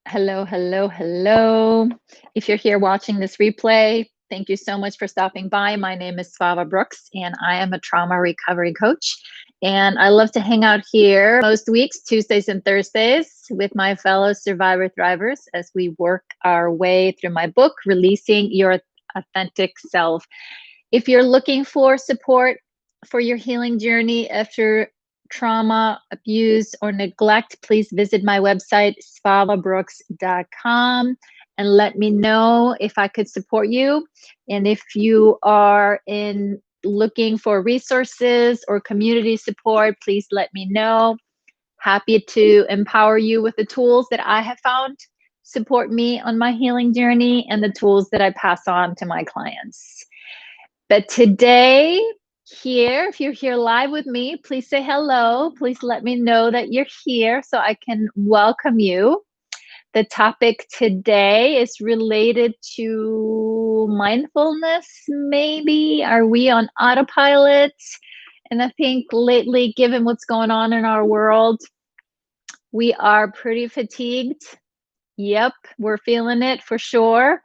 Hello, hello, hello. If you're here watching this replay, thank you so much for stopping by. My name is Svava Brooks, and I am a trauma recovery coach. And I love to hang out here most weeks, Tuesdays and Thursdays, with my fellow survivor thrivers as we work our way through my book, Releasing Your Authentic Self. If you're looking for support for your healing journey after trauma, abuse, or neglect, please visit my website, svavabrooks.com, and let me know if I could support you. And if you are looking for resources or community support, please let me know. Happy to empower you with the tools that I have found support me on my healing journey and the tools that I pass on to my clients. But today, here, if you're here live with me, please say hello. Please let me know that you're here so I can welcome you. The topic today is related to mindfulness, maybe. Are we on autopilot? And I think lately, given what's going on in our world, we are pretty fatigued. Yep, we're feeling it for sure.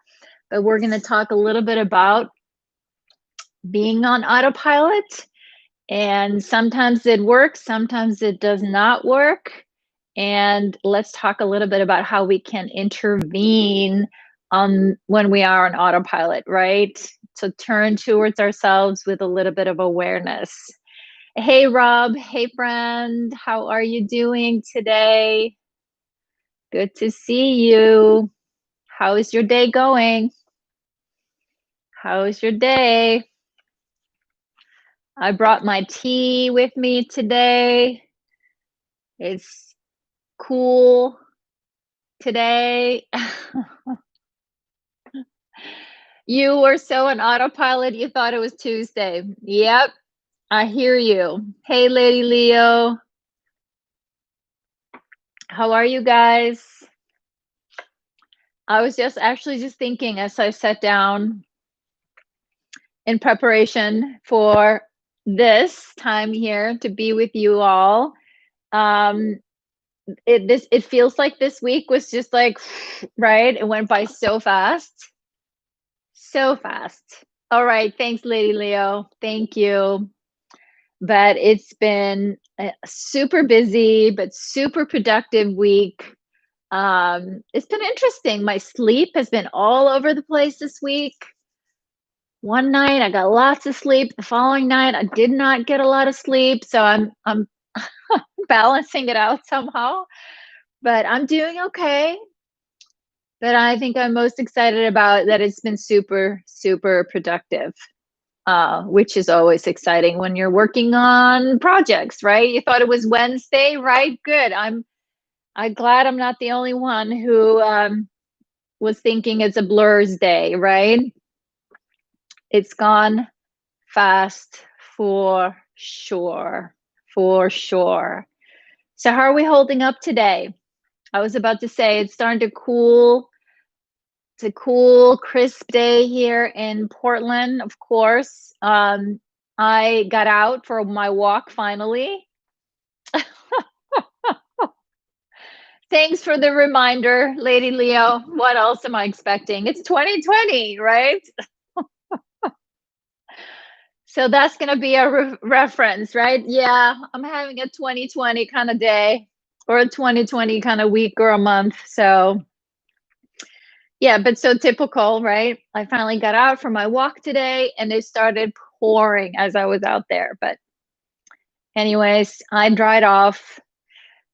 But we're going to talk a little bit about being on autopilot, and sometimes it works, sometimes it does not work. And let's talk a little bit about how we can intervene when we are on autopilot, right? So turn towards ourselves with a little bit of awareness. Hey Rob, hey friend, how are you doing today? Good to see you. How is your day going? How is your day? I brought my tea with me today. It's cool today. You were so on autopilot, you thought it was Tuesday. Yep, I hear you. Hey, Lady Leo. How are you guys? I was just thinking as I sat down in preparation for this time here to be with you all. It feels like this week was just like, right? It went by so fast. So fast. All right. Thanks, Lady Leo. Thank you. But it's been a super busy, but super productive week. It's been interesting. My sleep has been all over the place this week. One night I got lots of sleep. The following night I did not get a lot of sleep. So I'm balancing it out somehow. But I'm doing okay. But I think I'm most excited about that it's been super, super productive, which is always exciting when you're working on projects, right? You thought it was Wednesday, right? Good. I'm glad I'm not the only one who was thinking it's a blur's day, right? It's gone fast for sure, for sure. So how are we holding up today? I was about to say it's starting to cool. It's a cool, crisp day here in Portland, of course. I got out for my walk finally. Thanks for the reminder, Lady Leo. What else am I expecting? It's 2020, right? So that's going to be a reference, right? Yeah, I'm having a 2020 kind of day or a 2020 kind of week or a month. So yeah, but so typical, right? I finally got out for my walk today and it started pouring as I was out there. But anyways, I dried off.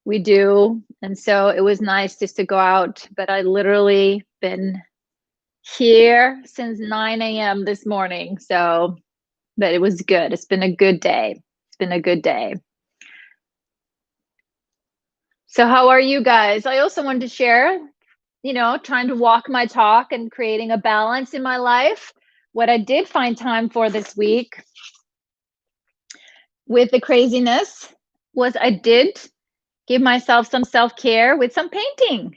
We do. And so it was nice just to go out. But I literally been here since 9 a.m. this morning. So, but it was good. It's been a good day. It's been a good day. So how are you guys? I also wanted to share, trying to walk my talk and creating a balance in my life. What I did find time for this week with the craziness was I did give myself some self-care with some painting.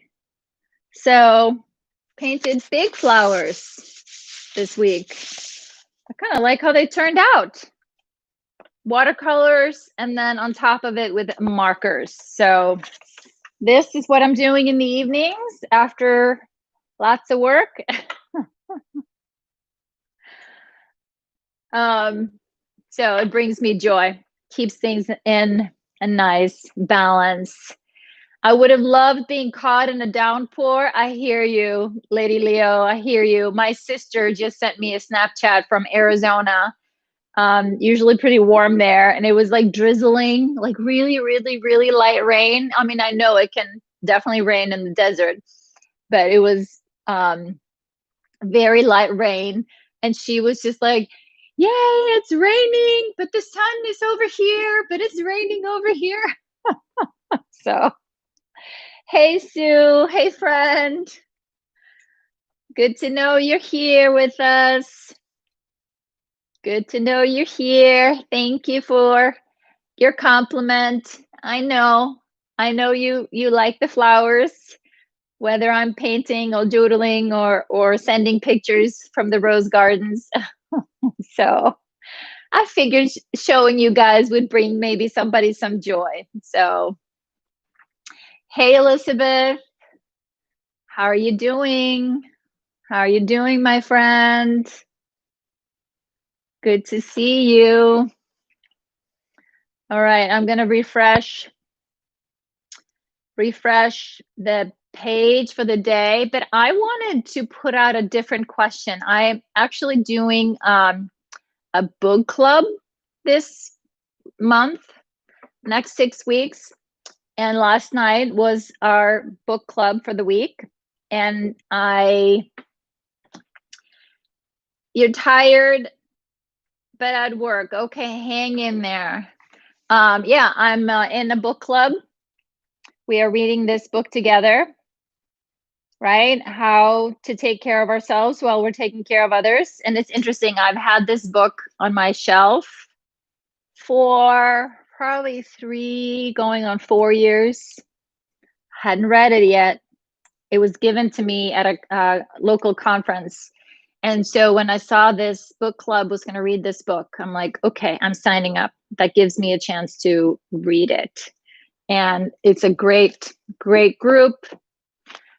So painted big flowers this week. I kind of like how they turned out. Watercolors and then on top of it with markers. So This is what I'm doing in the evenings after lots of work. um, so it brings me joy, keeps things in a nice balance. I would have loved being caught in a downpour. I hear you, Lady Leo. I hear you. My sister just sent me a Snapchat from Arizona. Usually pretty warm there, and it was like drizzling, like really, really, really light rain. I mean, I know it can definitely rain in the desert, but it was very light rain. And she was just like, yay, it's raining, but the sun is over here, but it's raining over here. So, hey, Sue. Hey, friend. Good to know you're here with us. Good to know you're here. Thank you for your compliment. I know you like the flowers, whether I'm painting or doodling or sending pictures from the rose gardens. So I figured showing you guys would bring maybe somebody some joy. So, hey, Elizabeth, how are you doing? How are you doing, my friend? Good to see you. All right, I'm going to refresh the page for the day, but I wanted to put out a different question. I'm actually doing a book club this month, next 6 weeks. And last night was our book club for the week. And you're tired, but at work. Okay, hang in there. Yeah, I'm in a book club. We are reading this book together, right? How to take care of ourselves while we're taking care of others. And it's interesting. I've had this book on my shelf for probably 3 going on 4 years. Hadn't read it yet. It was given to me at a local conference. And so when I saw this book club was going to read this book, I'm like, okay, I'm signing up. That gives me a chance to read it. And it's a great, great group,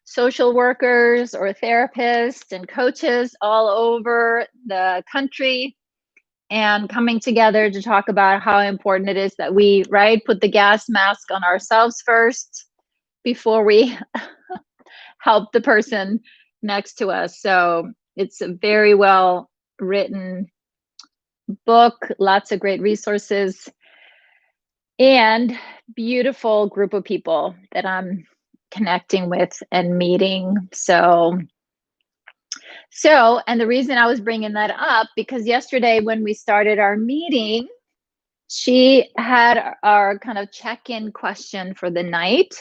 social workers or therapists and coaches all over the country, and coming together to talk about how important it is that we, right, put the gas mask on ourselves first before we help the person next to us. So it's a very well written book, lots of great resources, and beautiful group of people that I'm connecting with and meeting. And the reason I was bringing that up, because yesterday when we started our meeting, she had our kind of check-in question for the night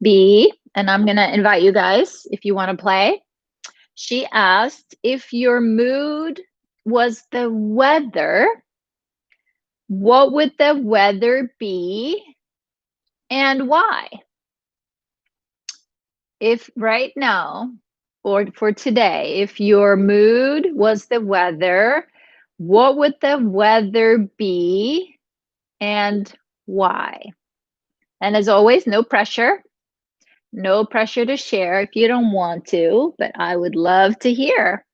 be, and I'm going to invite you guys if you want to play. She asked, if your mood was the weather, what would the weather be and why? If right now, or for today, if your mood was the weather, what would the weather be and why? And as always, no pressure. No pressure to share if you don't want to, but I would love to hear,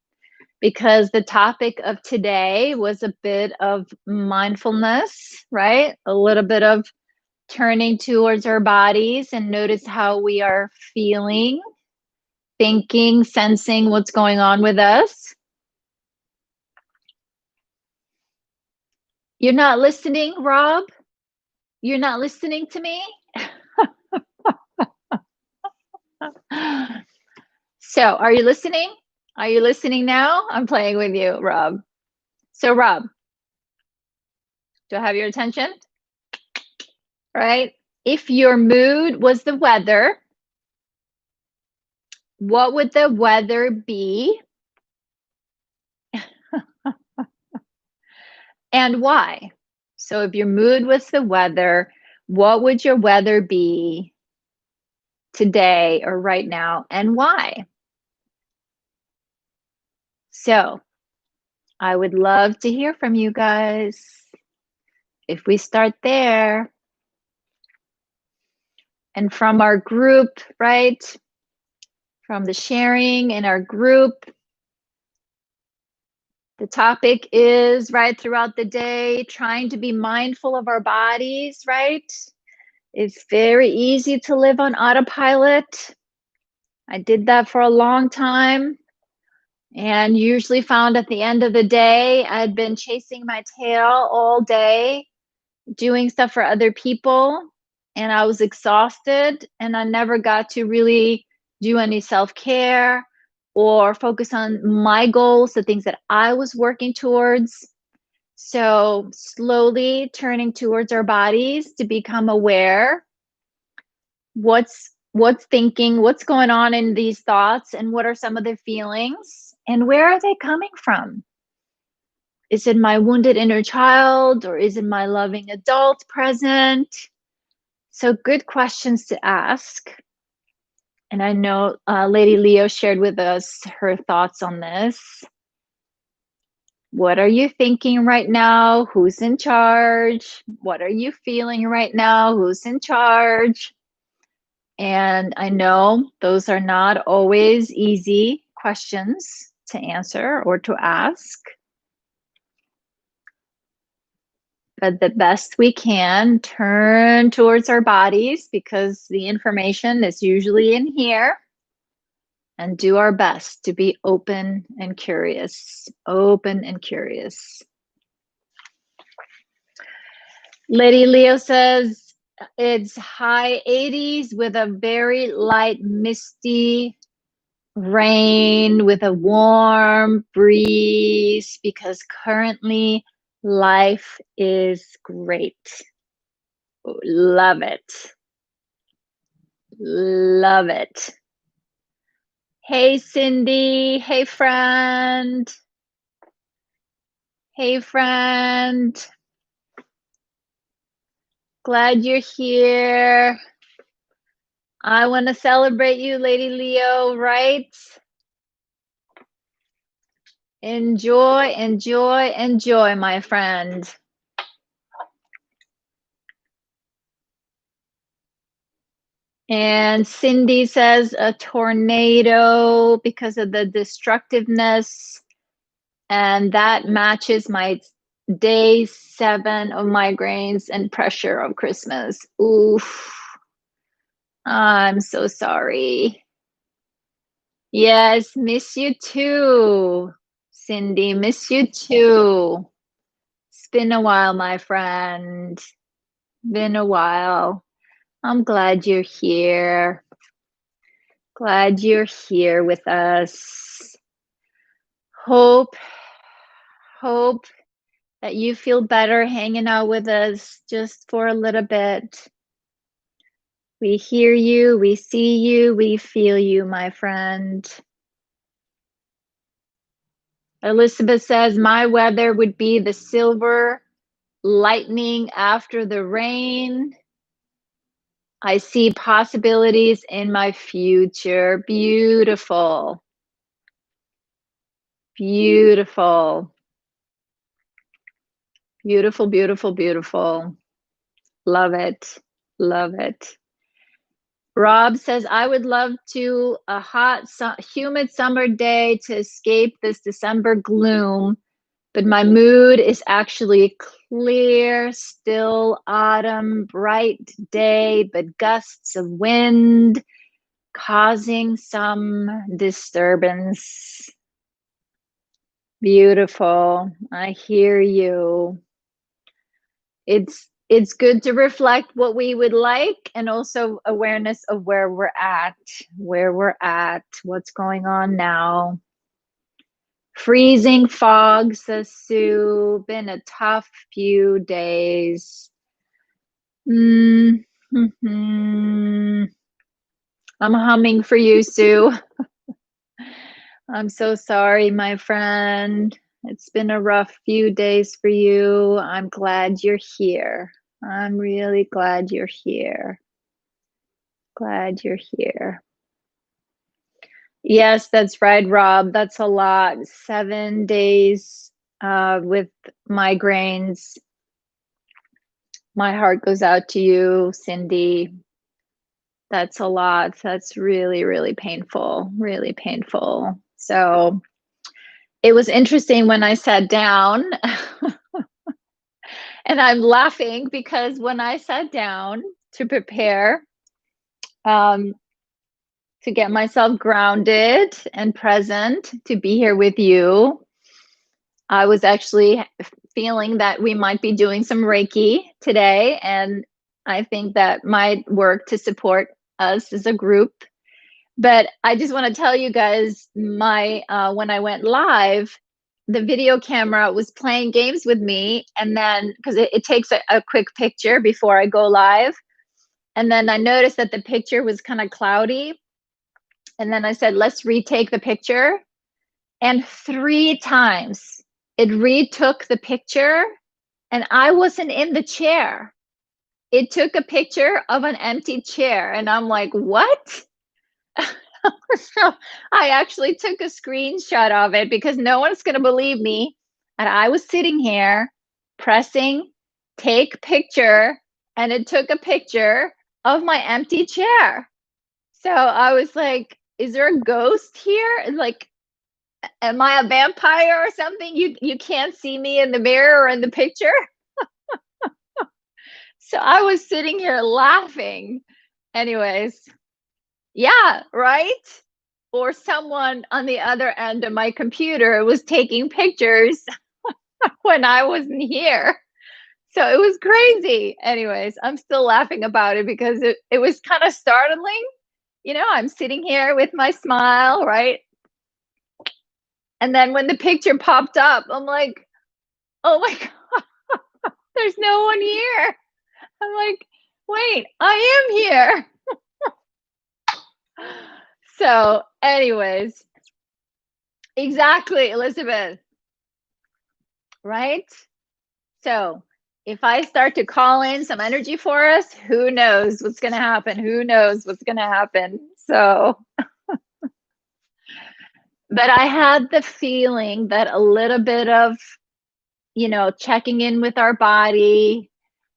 because the topic of today was a bit of mindfulness, right? A little bit of turning towards our bodies and notice how we are feeling, thinking, sensing what's going on with us. You're not listening, Rob? You're not listening to me? So, are you listening? Are you listening now? I'm playing with you, Rob. So, Rob, do I have your attention? Right? If your mood was the weather, what would the weather be and why? So, if your mood was the weather, what would your weather be today or right now and why? So, I would love to hear from you guys. If we start there, And from our group, right? From the sharing in our group, the topic is, right, throughout the day, trying to be mindful of our bodies, right? It's very easy to live on autopilot. I did that for a long time and usually found at the end of the day, I'd been chasing my tail all day, doing stuff for other people, and I was exhausted and I never got to really do any self-care or focus on my goals, the things that I was working towards. So slowly turning towards our bodies to become aware. What's thinking, what's going on in these thoughts, and what are some of the feelings, and where are they coming from? Is it my wounded inner child, or is it my loving adult present? So good questions to ask. And I know Lady Leo shared with us her thoughts on this. What are you thinking right now? Who's in charge? What are you feeling right now? Who's in charge? And I know those are not always easy questions to answer or to ask, but the best we can, turn towards our bodies because the information is usually in here, and do our best to be open and curious. Open and curious. Lady Leo says it's high 80s with a very light misty rain with a warm breeze because currently life is great. Love it. Love it. Hey, Cindy. Hey, friend. Hey, friend. Glad you're here. I want to celebrate you, Lady Leo, right? Enjoy, enjoy, enjoy, my friend. And Cindy says a tornado because of the destructiveness. And that matches my day 7 of migraines and pressure of Christmas. Oof. I'm so sorry. Yes, miss you too, Cindy. Miss you too. It's been a while, my friend. Been a while. I'm glad you're here. Glad you're here with us. Hope that you feel better hanging out with us just for a little bit. We hear you, we see you, we feel you, my friend. Elizabeth says, my weather would be the silver lightning after the rain. I see possibilities in my future. Beautiful. Beautiful. Beautiful, beautiful, beautiful. Love it. Love it. Rob says, I would love to a hot, humid summer day to escape this December gloom, but my mood is actually clear, still autumn, bright day, but gusts of wind causing some disturbance. Beautiful. I hear you. It's good to reflect what we would like, and also awareness of where we're at, what's going on now. Freezing fog, says Sue. Been a tough few days. I'm humming for you, Sue. I'm so sorry, my friend. It's been a rough few days for you. I'm glad you're here. I'm really glad you're here. Glad you're here. Yes, that's right, Rob. That's a lot. 7 days with migraines. My heart goes out to you, Cindy. That's a lot. That's really, really painful, really painful. So it was interesting when I sat down, and I'm laughing because when I sat down to prepare, um, to get myself grounded and present to be here with you, I was actually feeling that we might be doing some Reiki today. And I think that might work to support us as a group. But I just want to tell you guys, my when I went live, the video camera was playing games with me, and then because it takes a quick picture before I go live, and then I noticed that the picture was kind of cloudy, and then I said, "Let's retake the picture," and 3 times it retook the picture, and I wasn't in the chair. It took a picture of an empty chair, and I'm like, "What?" So I actually took a screenshot of it because no one's going to believe me. And I was sitting here pressing take picture, and it took a picture of my empty chair. So I was like, is there a ghost here? Like, am I a vampire or something? You can't see me in the mirror or in the picture. So I was sitting here laughing. Anyways, yeah, right? Or someone on the other end of my computer was taking pictures when I wasn't here. So it was crazy. Anyways, I'm still laughing about it because it was kind of startling. I'm sitting here with my smile, right? And then when the picture popped up, I'm like, oh my God, there's no one here. I'm like, wait, I am here. So, anyways, exactly, Elizabeth, right? So, if I start to call in some energy for us, who knows what's going to happen? Who knows what's going to happen? So, but I had the feeling that a little bit of, checking in with our body,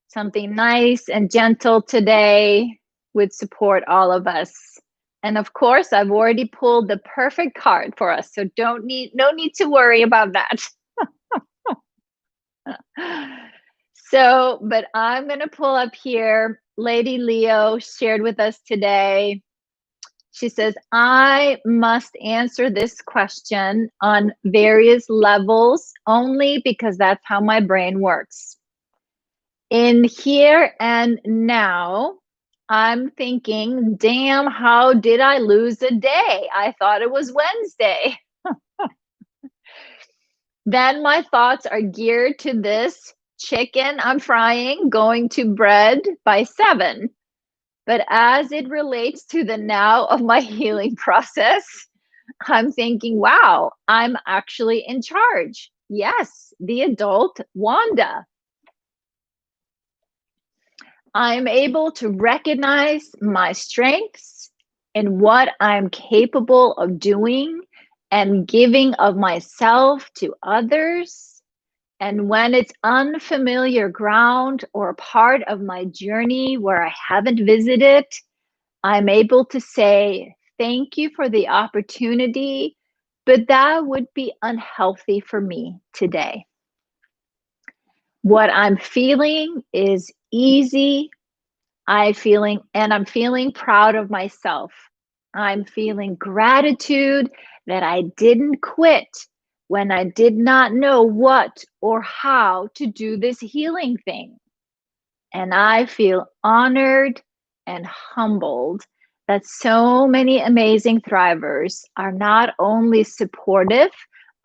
something nice and gentle today would support all of us. And of course, I've already pulled the perfect card for us, so no need to worry about that. So, but I'm going to pull up here. Lady Leo shared with us today. She says, I must answer this question on various levels only because that's how my brain works. In here and now, I'm thinking, damn, how did I lose a day? I thought it was Wednesday. Then my thoughts are geared to this chicken I'm frying going to bread by 7. But as it relates to the now of my healing process, I'm thinking, wow, I'm actually in charge. Yes, the adult Wanda. I'm able to recognize my strengths and what I'm capable of doing and giving of myself to others. And when it's unfamiliar ground or part of my journey where I haven't visited, I'm able to say, thank you for the opportunity, but that would be unhealthy for me today. What I'm feeling is easy. I'm feeling proud of myself. I'm feeling gratitude that I didn't quit when I did not know what or how to do this healing thing. And I feel honored and humbled that so many amazing thrivers are not only supportive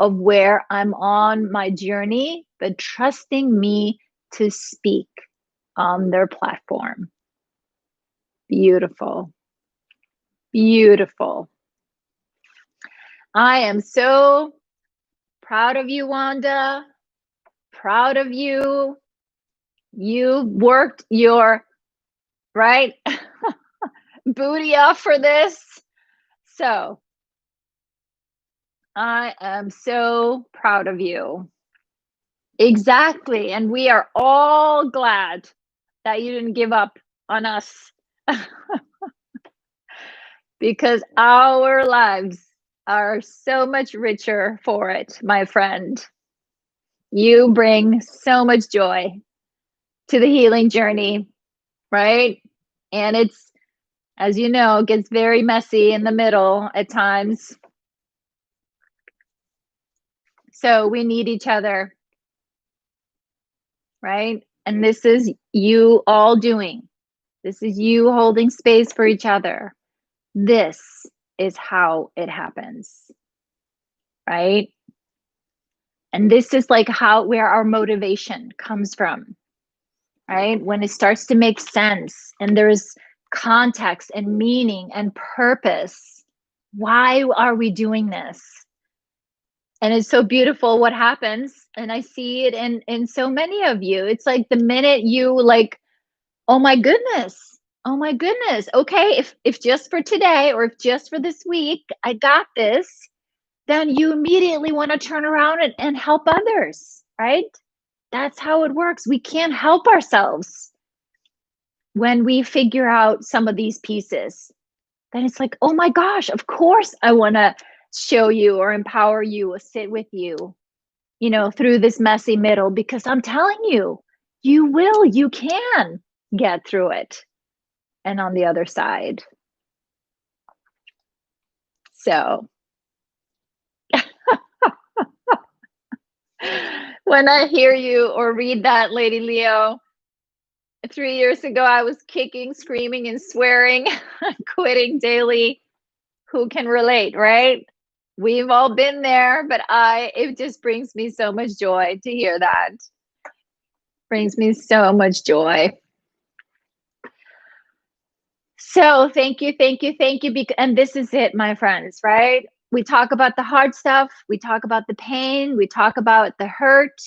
of where I'm on my journey, but trusting me to speak on their platform. Beautiful. Beautiful. I am so proud of you, Wanda. Proud of you. You worked your right booty off for this. So I am so proud of you. Exactly. And we are all glad that you didn't give up on us. because our lives are so much richer for it, my friend. You bring so much joy to the healing journey, right? And it's, as you know, gets very messy in the middle at times. So we need each other, right? And this is you all doing. This is you holding space for each other. This is how it happens, right? And this is like how where our motivation comes from, right? When it starts to make sense and there's context and meaning and purpose. Why are we doing this? And it's so beautiful what happens. And I see it in so many of you. It's like the minute you like, oh my goodness, oh my goodness. Okay, if just for today or if just for this week, I got this, then you immediately want to turn around and help others, right? That's how it works. We can't help ourselves when we figure out some of these pieces. Then it's like, oh my gosh, of course I want to show you or empower you or sit with you, you know, through this messy middle, because I'm telling you, you can get through it and on the other side. So when I hear you or read that, Lady Leo, 3 years ago, I was kicking, screaming, and swearing, quitting daily. Who can relate, right? We've all been there, but it just brings me so much joy to hear that. Brings me so much joy. So thank you, thank you, thank you. And this is it, my friends, right? We talk about the hard stuff, we talk about the pain, we talk about the hurt,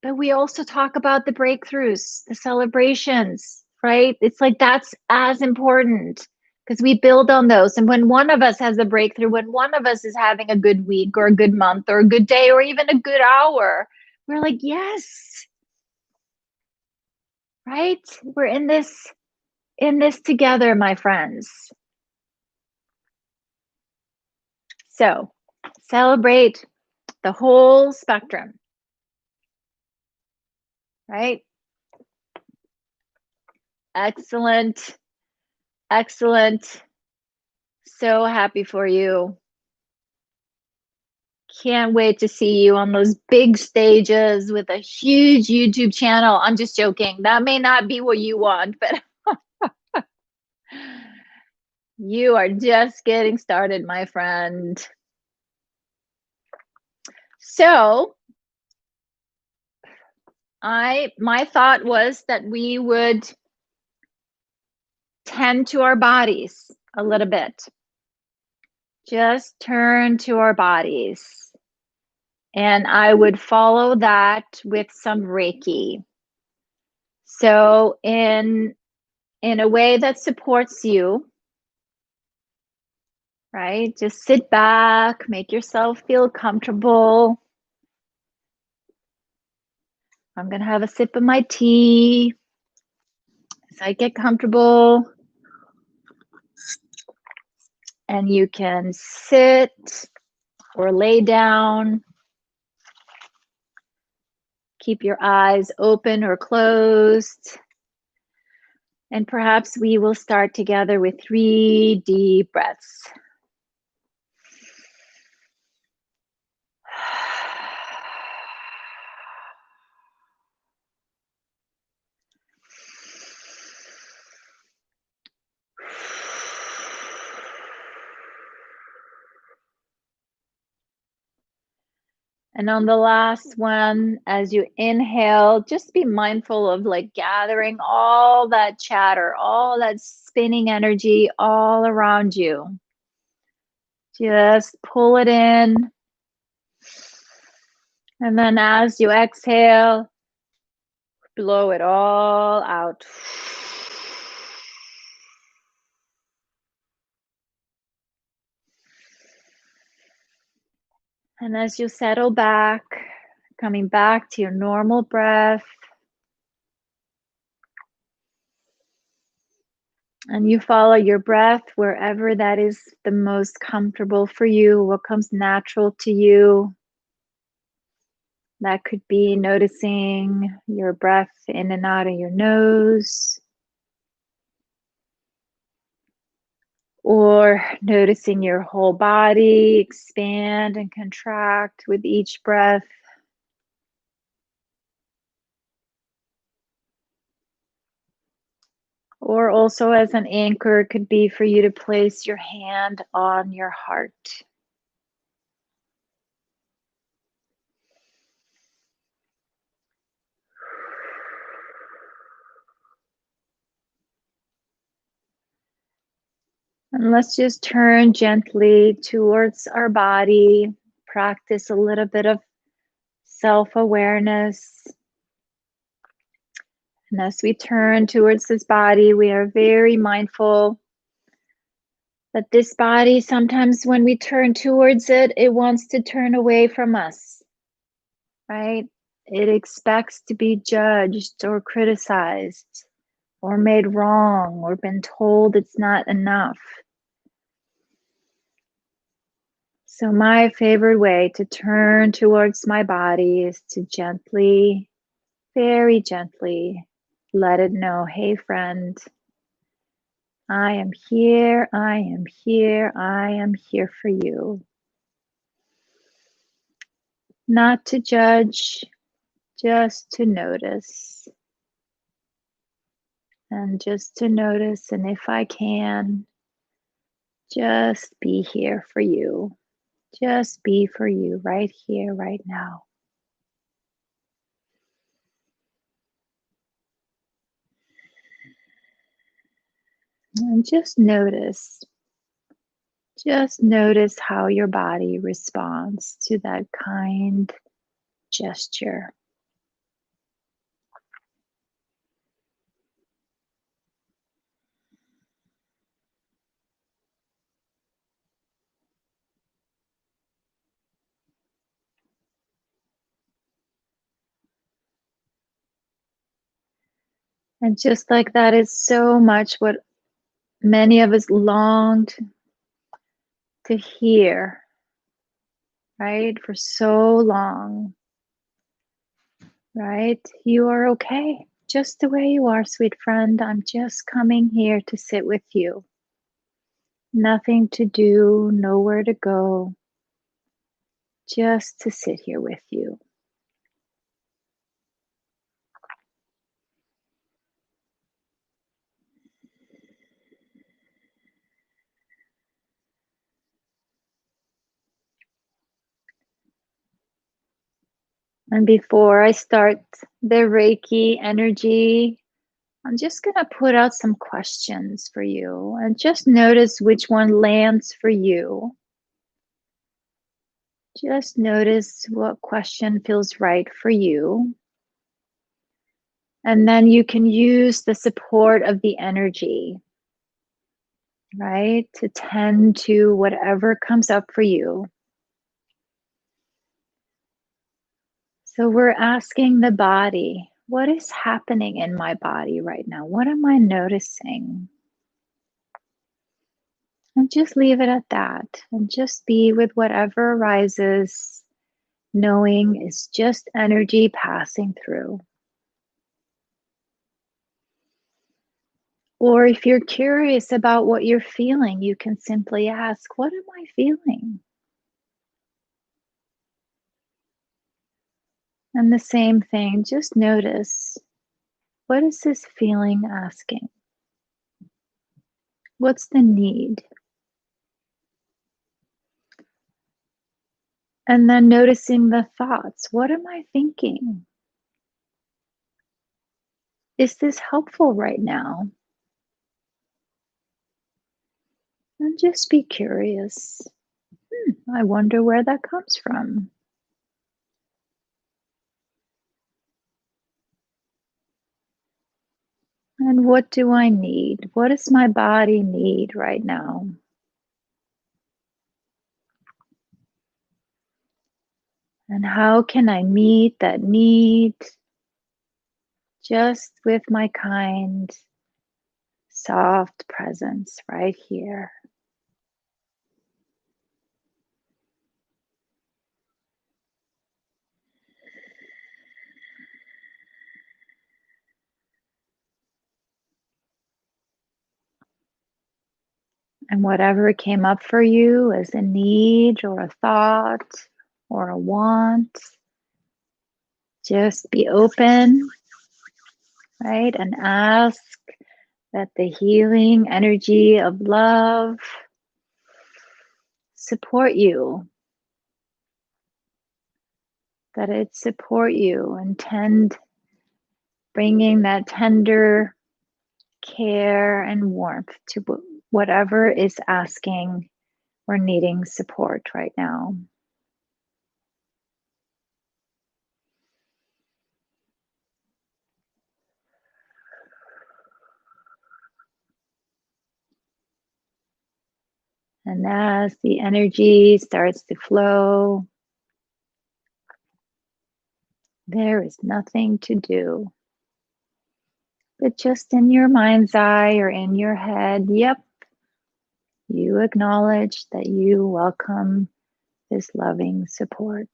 but we also talk about the breakthroughs, the celebrations, right? It's like that's as important because we build on those. And when one of us has a breakthrough, when one of us is having a good week or a good month or a good day or even a good hour, we're like, yes, right? We're in this together, my friends. So celebrate the whole spectrum, right? Excellent. Excellent. So happy for you. Can't wait to see you on those big stages with a huge YouTube channel. I'm just joking. That may not be what you want, but you are just getting started, my friend. So my thought was that we would tend to our bodies a little bit. Just turn to our bodies. And I would follow that with some Reiki. So in a way that supports you, right? Just sit back, make yourself feel comfortable. I'm going to have a sip of my tea as I get comfortable. And you can sit or lay down. Keep your eyes open or closed. And perhaps we will start together with 3 deep breaths. And on the last one, as you inhale, just be mindful of like gathering all that chatter, all that spinning energy all around you. Just pull it in. And then as you exhale, blow it all out. And as you settle back, coming back to your normal breath, And you follow your breath wherever that is the most comfortable for you, what comes natural to you. That could be noticing your breath in and out of your nose, or noticing your whole body expand and contract with each breath. Or also, as an anchor, it could be for you to place your hand on your heart. And let's just turn gently towards our body, practice a little bit of self-awareness. And as we turn towards this body, we are very mindful that this body, sometimes when we turn towards it, it wants to turn away from us, right? It expects to be judged or criticized or made wrong or been told it's not enough. So my favorite way to turn towards my body is to gently, very gently, let it know, hey friend, I am here, I am here, I am here for you. Not to judge, just to notice. And just to notice, and if I can, just be here for you. Just be for you right here, right now. And just notice how your body responds to that kind gesture. And just like that is so much what many of us longed to hear, right? For so long, right? You are okay, just the way you are, sweet friend. I'm just coming here to sit with you. Nothing to do, nowhere to go, just to sit here with you. And before I start the Reiki energy, I'm just going to put out some questions for you and just notice which one lands for you. Just notice what question feels right for you. And then you can use the support of the energy, right? To tend to whatever comes up for you. So we're asking the body, what is happening in my body right now? What am I noticing? And just leave it at that and just be with whatever arises, knowing it's just energy passing through. Or if you're curious about what you're feeling, you can simply ask, what am I feeling? And the same thing, just notice, what is this feeling asking? What's the need? And then noticing the thoughts. What am I thinking? Is this helpful right now? And just be curious. I wonder where that comes from. And what do I need? What does my body need right now? And how can I meet that need just with my kind, soft presence right here. And whatever came up for you as a need or a thought or a want, just be open, right? And ask that the healing energy of love support you, that it support you and tend bringing that tender care and warmth to whatever is asking or needing support right now. And as the energy starts to flow, there is nothing to do. But just in your mind's eye or in your head, yep, you acknowledge that you welcome this loving support.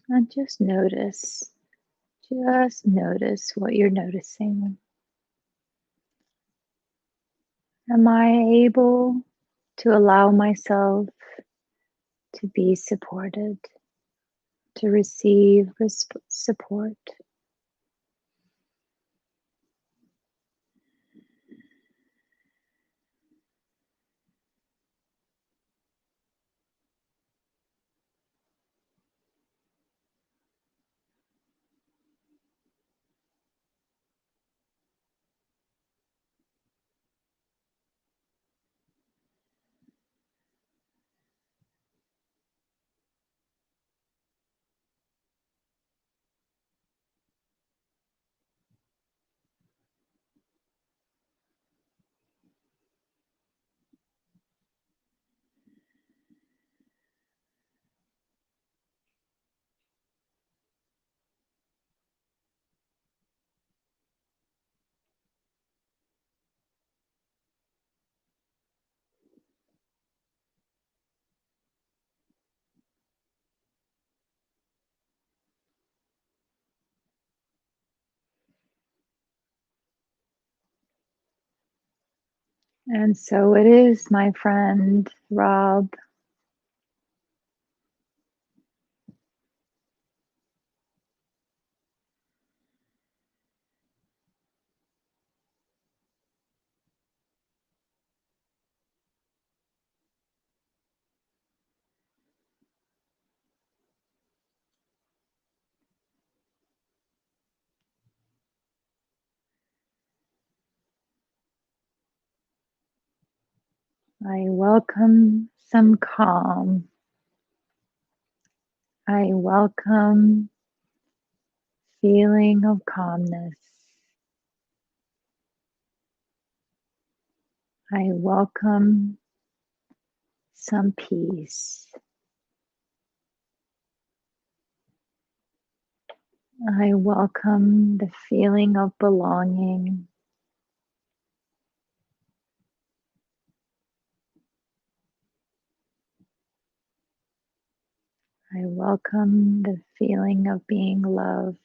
And just notice what you're noticing. Am I able to allow myself to be supported, to receive support? And so it is, my friend Rob. I welcome some calm. I welcome feeling of calmness. I welcome some peace. I welcome the feeling of belonging. I welcome the feeling of being loved.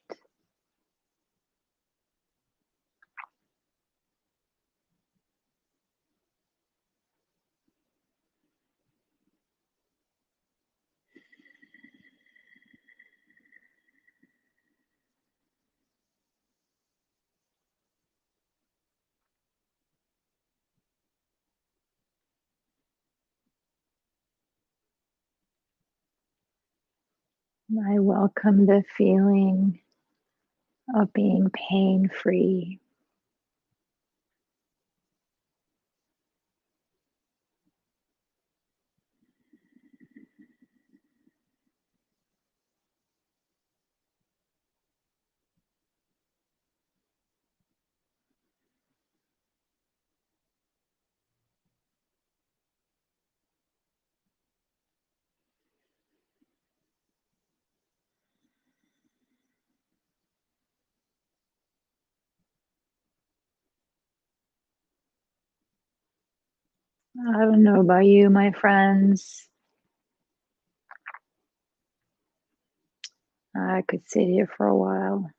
I welcome the feeling of being pain-free. I don't know about you, my friends. I could sit here for a while.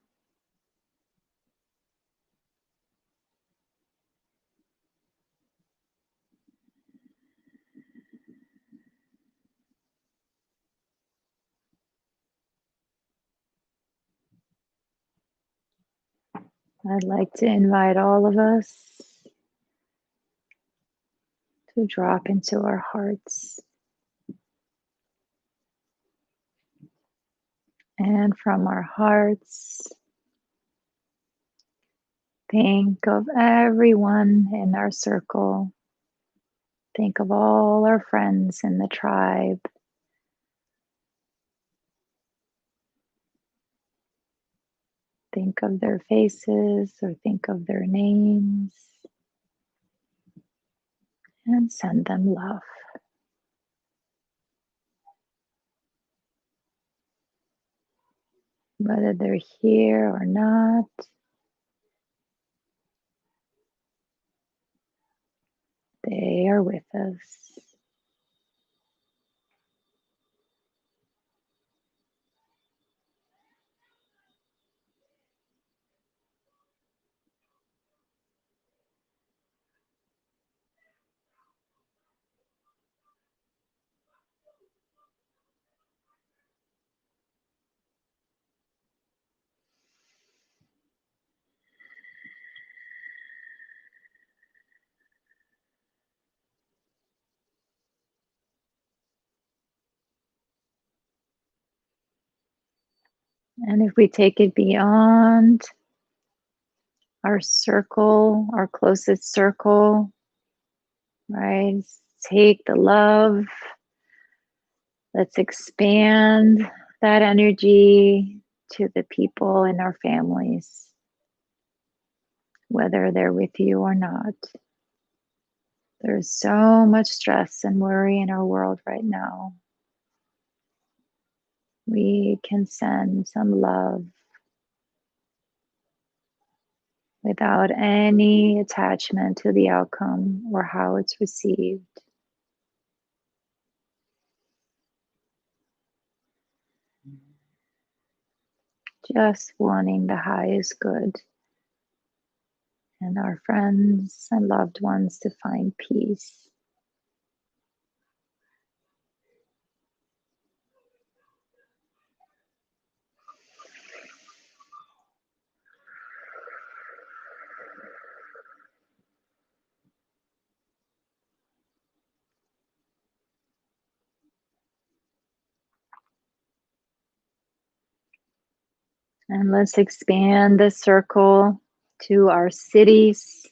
I'd like to invite all of us to drop into our hearts. And from our hearts, think of everyone in our circle. Think of all our friends in the tribe. Think of their faces or think of their names and send them love. Whether they're here or not, they are with us. And if we take it beyond our circle, our closest circle, right? Take the love. Let's expand that energy to the people in our families, whether they're with you or not. There's so much stress and worry in our world right now. We can send some love without any attachment to the outcome or how it's received. Just wanting the highest good and our friends and loved ones to find peace. And let's expand the circle to our cities.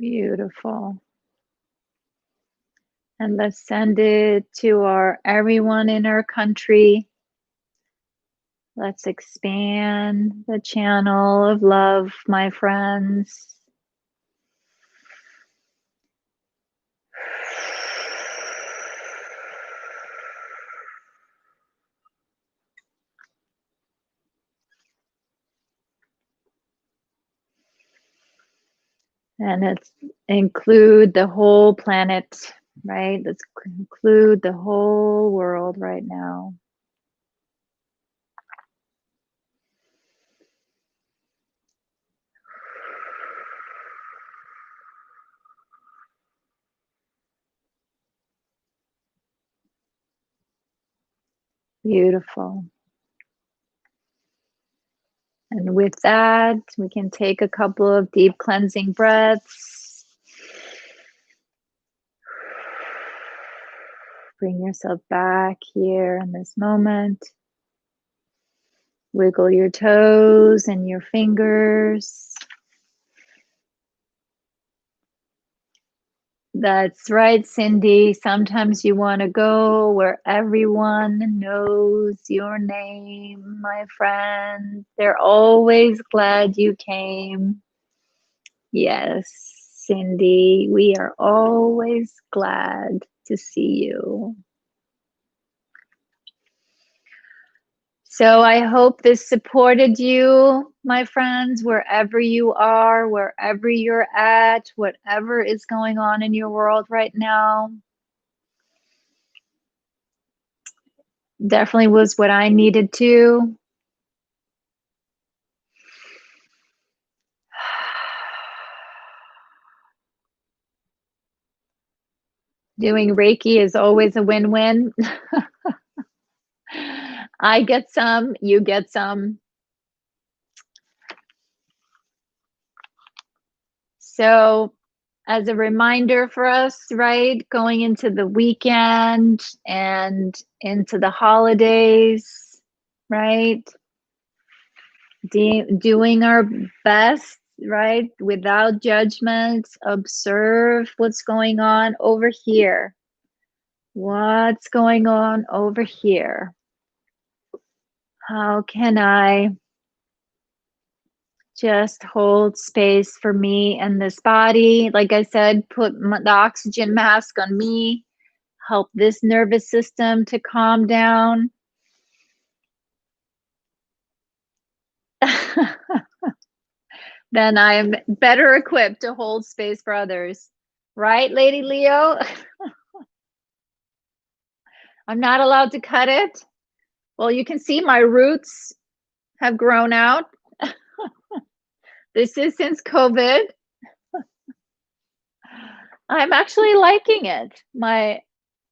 Beautiful. And let's send it to everyone in our country. Let's expand the channel of love, my friends. And let's include the whole planet, right? Let's include the whole world right now. Beautiful. And with that, we can take a couple of deep cleansing breaths. Bring yourself back here in this moment. Wiggle your toes and your fingers. That's right, Cindy. Sometimes you want to go where everyone knows your name, my friend. They're always glad you came. Yes, Cindy, we are always glad to see you. So I hope this supported you, my friends, wherever you are, wherever you're at, whatever is going on in your world right now. Definitely was what I needed to. Doing Reiki is always a win-win. I get some, you get some. So, as a reminder for us, right, going into the weekend and into the holidays, right? Doing our best, right, without judgment, observe what's going on over here. What's going on over here? How can I just hold space for me and this body? Like I said, put the oxygen mask on me, help this nervous system to calm down. Then I'm better equipped to hold space for others. Right, Lady Leo? I'm not allowed to cut it. Well, you can see my roots have grown out. This is since COVID. I'm actually liking it. My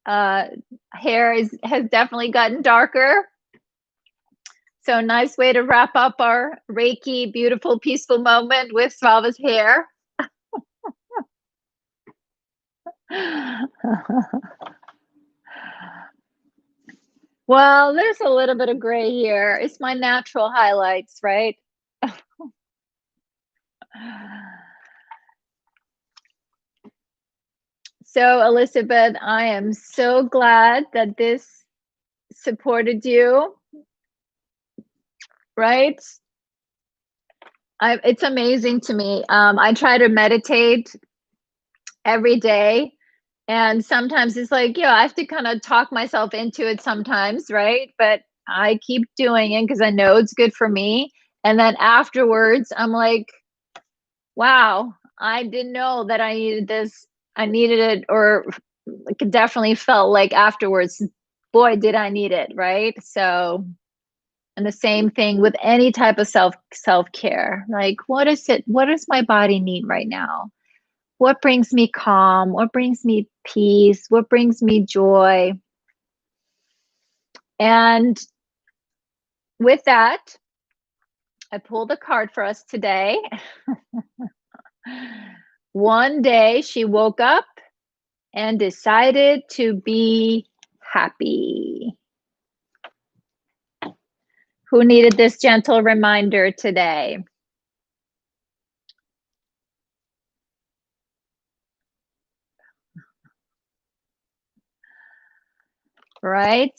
hair has definitely gotten darker. So nice way to wrap up our Reiki beautiful peaceful moment with Svalva's hair. Well, there's a little bit of gray here. It's my natural highlights, right? So, Elizabeth, I am so glad that this supported you, right? It's amazing to me. I try to meditate every day, and sometimes it's like, I have to kind of talk myself into it sometimes, right? But I keep doing it because I know it's good for me. And then afterwards, I'm like, wow, I didn't know that I needed this. I needed it, or definitely felt like afterwards, boy, did I need it, right? So, and the same thing with any type of self-care. Like, what does my body need right now? What brings me calm? What brings me peace? What brings me joy? And with that, I pulled a card for us today. One day she woke up and decided to be happy. Who needed this gentle reminder today? right?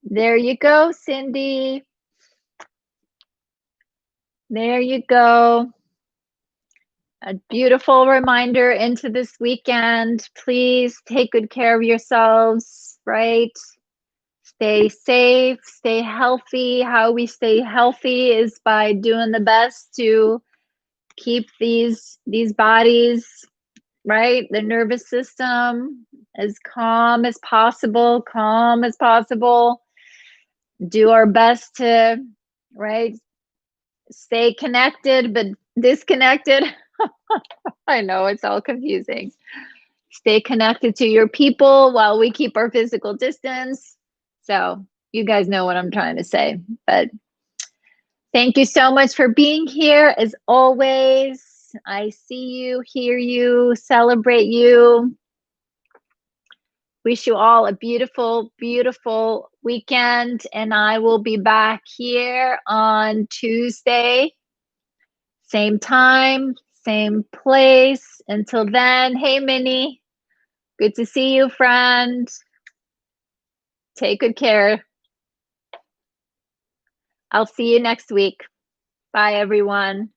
There you go, Cindy. There you go. A beautiful reminder into this weekend. Please take good care of yourselves, right? Stay safe, stay healthy. How we stay healthy is by doing the best to keep these bodies, right? The nervous system as calm as possible, calm as possible. Do our best to, right, stay connected but disconnected. I know it's all confusing. Stay connected to your people while we keep our physical distance. So, you guys know what I'm trying to say. But thank you so much for being here. As always, I see you, hear you, celebrate you. Wish you all a beautiful, beautiful weekend. And I will be back here on Tuesday. Same time, same place. Until then, hey, Minnie. Good to see you, friend. Take good care. I'll see you next week. Bye, everyone.